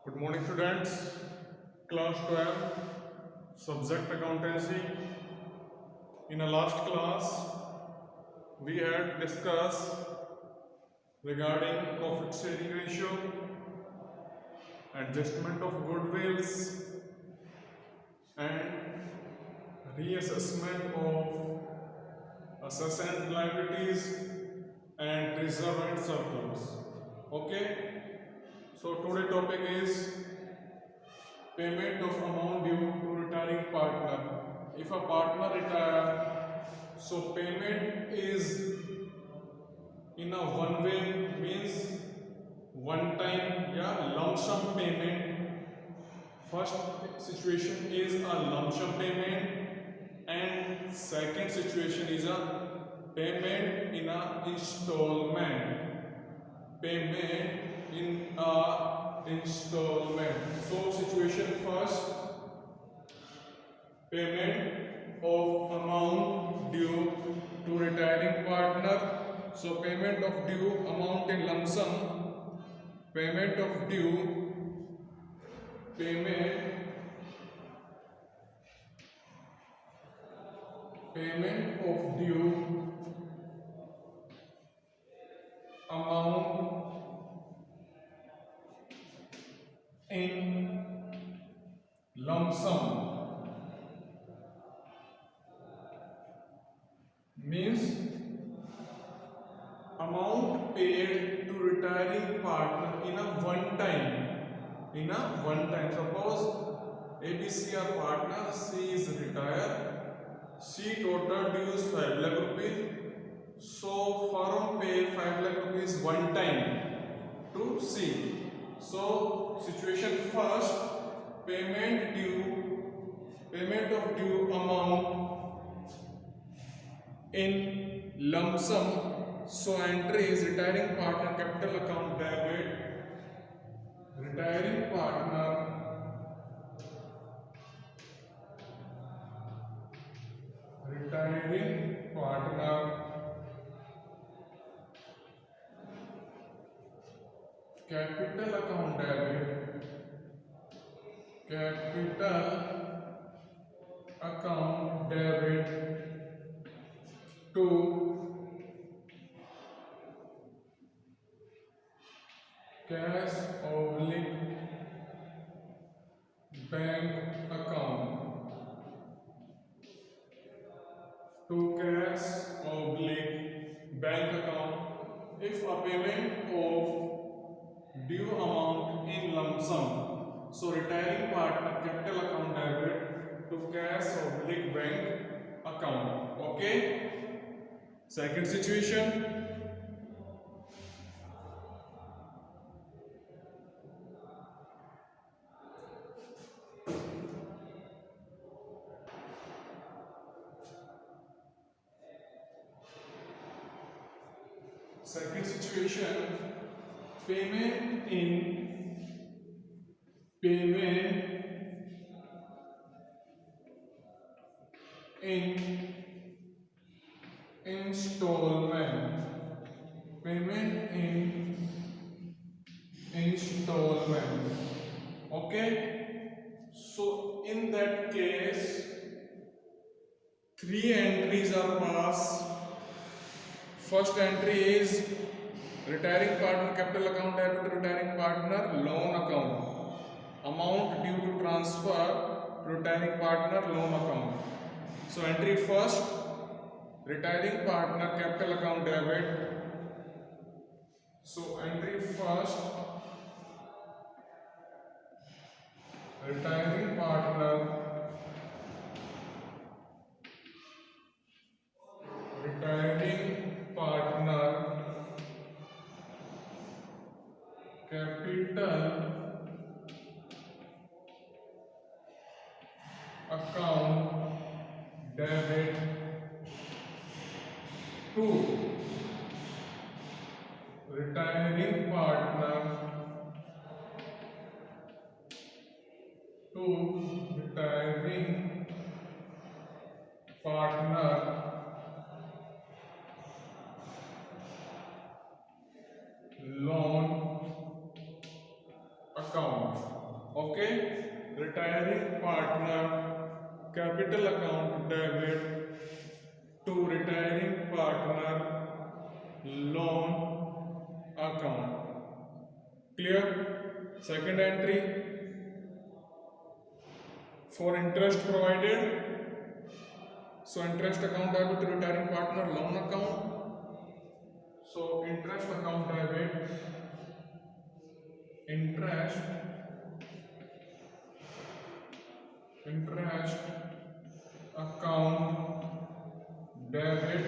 Good morning, students. Class 12, subject accountancy. In our last class, we had discussed regarding profit sharing ratio, adjustment of goodwills, and reassessment of assets and liabilities and reserve and surplus. Okay. So today topic is payment of amount due to retiring partner. If a partner retire, so payment is in a one way, means one time lump sum payment. First situation is a lump sum payment, and second situation is a payment in a installment. Payment in a installment. So situation first, payment of amount due to retiring partner. So payment of due amount in lump sum, payment of due, payment of due amount in lump sum means amount paid to retiring partner in a one time. Suppose ABC are partner, C is retired, C total dues 5 lakh rupees. So firm pay 5 lakh rupees one time to C. So situation first, payment of due amount in lump sum. So entry is retiring partner capital account debit, retiring partner capital account debit, to cash oblique bank account, if a payment of due amount in lump sum. So retiring partner capital account debit to cash oblique bank account. Okay. Second situation, payment in installment, okay. So in that case, three entries are passed. First entry is retiring partner capital account debit to retiring partner loan account, amount due to transfer to retiring partner loan account. So entry first, retiring partner capital account debit. So entry first, retiring partner capital account debit to retiring partner loan account. Okay, retiring partner capital account debit to retiring partner loan account. Clear? Second entry, for interest provided, so interest account debit to retiring partner loan account. So interest account debit, interest account debit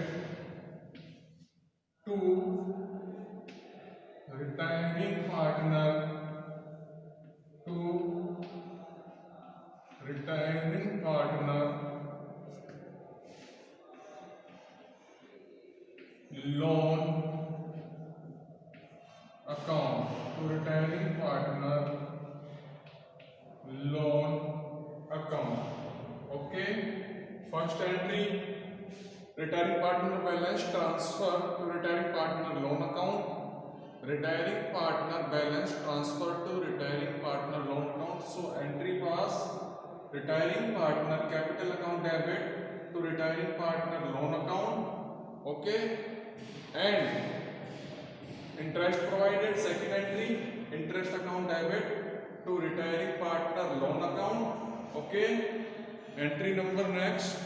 to retiring partner loan account to retiring partner loan account. Okay, first entry, retiring partner balance transfer to retiring partner loan account. Retiring partner balance transfer to retiring partner loan account. So entry was retiring partner capital account debit to retiring partner loan account. Okay, and interest provided, second entry, interest account debit to retiring partner loan account. Okay, entry number next,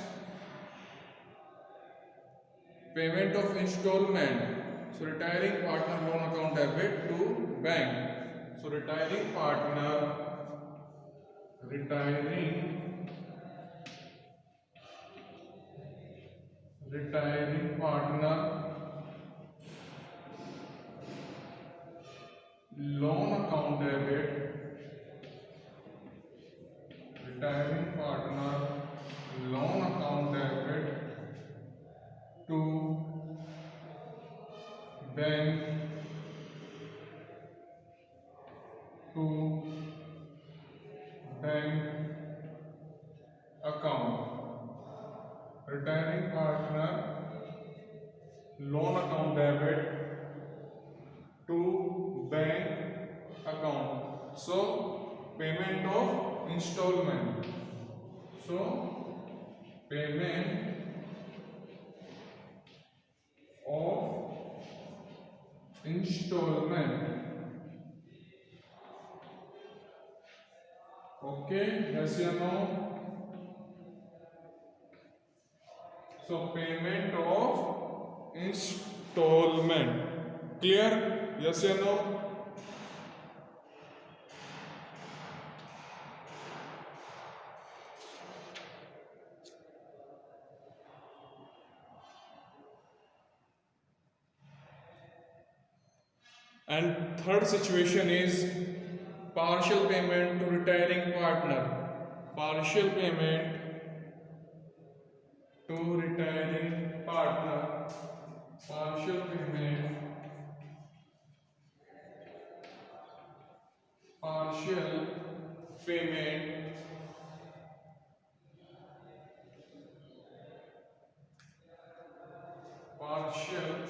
payment of installment. So retiring partner loan account debit to bank. So retiring partner loan account debit, retiring partner loan account debit to bank account. Retiring partner loan account debit to bank account. So payment of installment. So payment of installment. Okay, yes or no? So payment of installment. Clear? Yes or no? And third situation is partial payment to retiring partner. Partial payment to retiring partner. Partial payment. Partial payment partial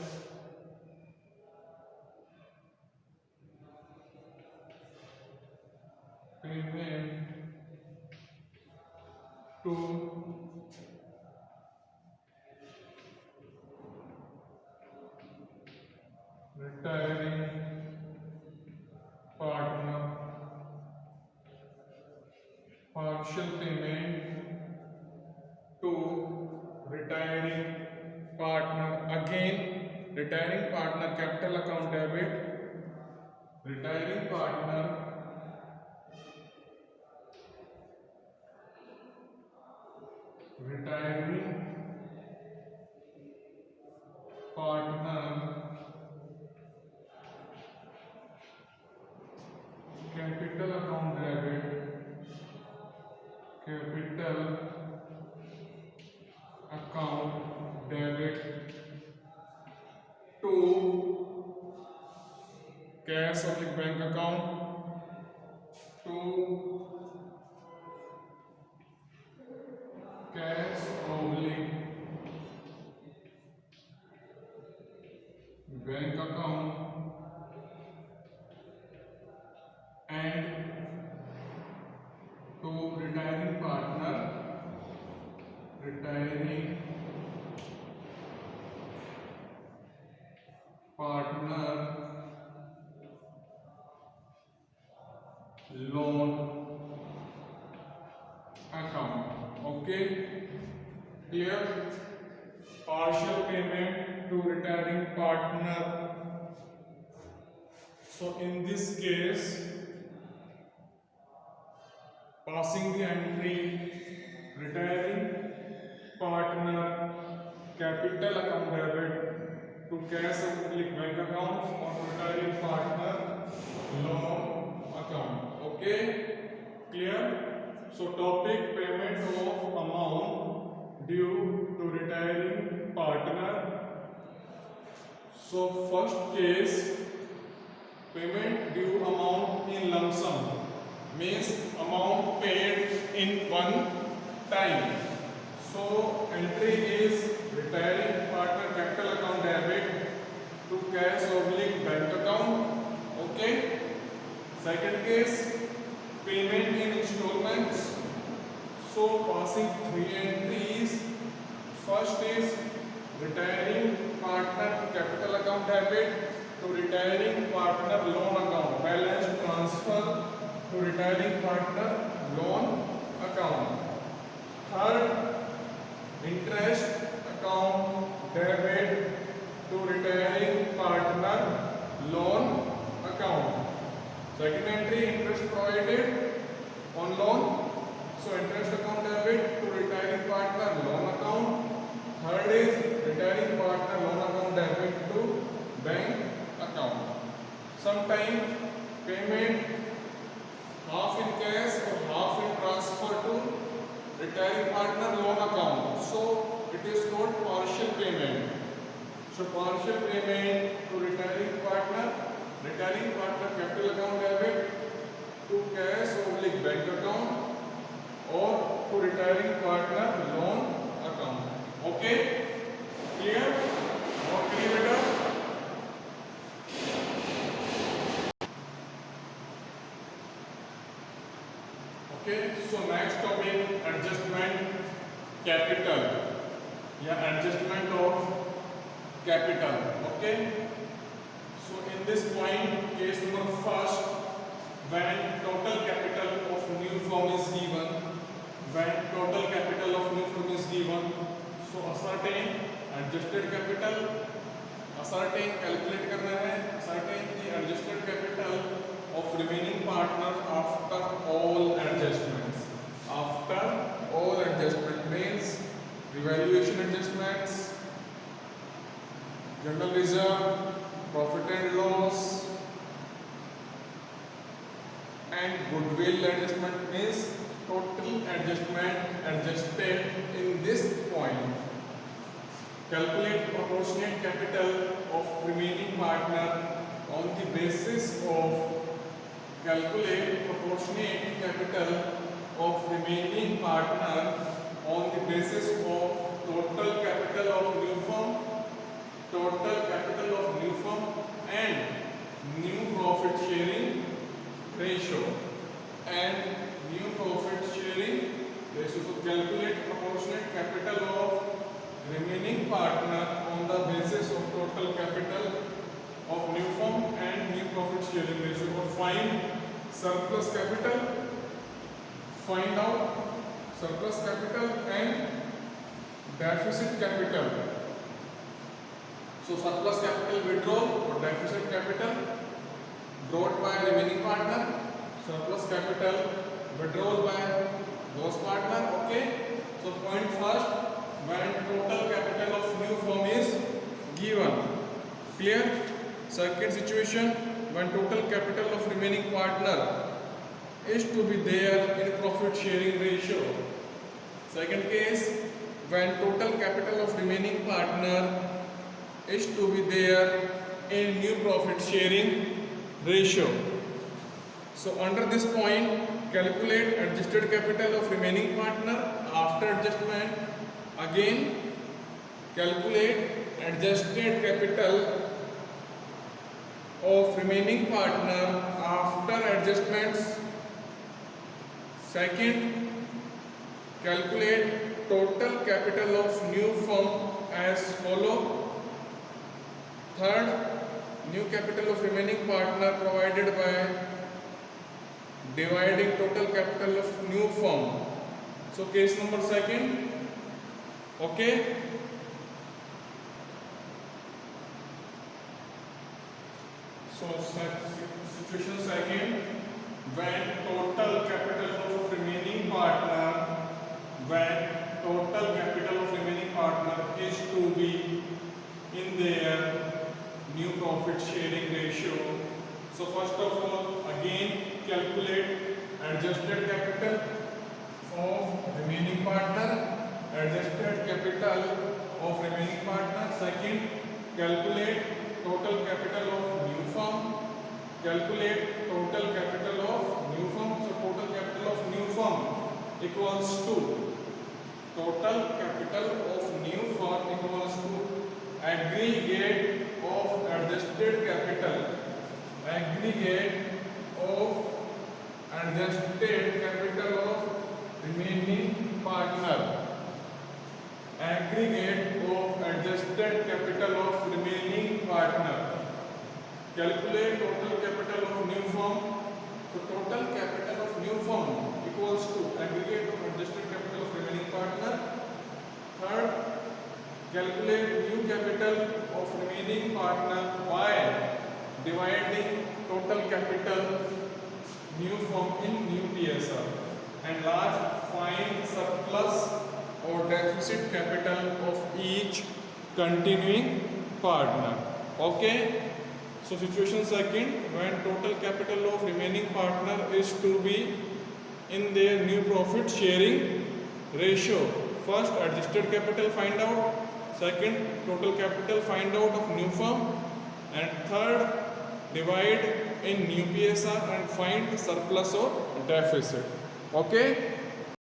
payment to retiring partner. Partial payment to retiring partner. Again, retiring partner capital account debit. Retiring partner capital account debit. Capital account debit to cash oblique bank account. To cash oblique bank account and partner loan account. Okay, clear? Partial payment to retiring partner. So in this case, passing the entry retiring partner capital account debit to cash or public bank account or retiring partner loan account. Okay, clear? So topic payment of amount due to retiring partner. So first case, payment due amount in lump sum means amount paid in one time. So entry is retiring partner capital account debit to cash oblique bank account. Okay. Second case, payment in installments. So passing three entries. First is retiring partner capital account debit to retiring partner loan account, balance transfer to retiring partner loan account. Third, interest account debit to retiring partner loan account. Second entry, interest provided on loan. So interest account debit to retiring partner loan account. Third is retiring partner loan account debit to bank account. Sometime payment half in cash or half in transfer to retiring partner loan account. So it is called partial payment. So partial payment to retiring partner capital account debit to cash oblique bank account or to retiring partner loan account. Okay, clear? Not clear beta? Okay, so next topic, adjustment capital. Yeah, adjustment of capital. Okay. So in this point, case number first, when total capital of new firm is given, so ascertain adjusted capital, calculate करना है, ascertain the adjusted capital of remaining partner after all adjustments. After all adjustment means revaluation adjustments, general reserve, profit and loss, and goodwill adjustment means total adjustment adjusted in this point. Calculate proportionate capital of remaining partner on the basis of calculate proportionate capital of remaining partner on the basis of total capital of new firm, and new profit sharing ratio So calculate proportionate capital of remaining partner on the basis of total capital of new firm and new profit sharing ratio. Or find surplus capital. Find out surplus capital and deficit capital. So surplus capital withdrawal or deficit capital brought by remaining partner, surplus capital withdrawal by those partner. Okay. So point first, when total capital of new firm is given. Clear? Second situation, when total capital of remaining partner is to be there in profit sharing ratio. Second case, when total capital of remaining partner is to be there in new profit sharing ratio. So under this point, calculate adjusted capital of remaining partner after adjustment. Again, calculate adjusted capital of remaining partner after adjustments. Second, calculate total capital of new firm as follow. Third, new capital of remaining partner provided by dividing total capital of new firm. So case number second, okay. So situation second, when total capital of remaining partner, is to be in their new profit sharing ratio. So first of all, again calculate adjusted capital of remaining partner, Second, calculate total capital of new firm, So total capital of new firm equals to aggregate of adjusted capital of remaining partner. Calculate total capital of new firm. So total capital of new firm equals to aggregate of adjusted capital of remaining partner. Third, calculate new capital of remaining partner by dividing total capital new firm in new PSR. And last, find surplus or deficit capital of each continuing partner. Okay. So situation second, when total capital of remaining partner is to be in their new profit sharing ratio. First, adjusted capital find out. Second, total capital find out of new firm. And third, divide in new PSR and find surplus or deficit. Okay.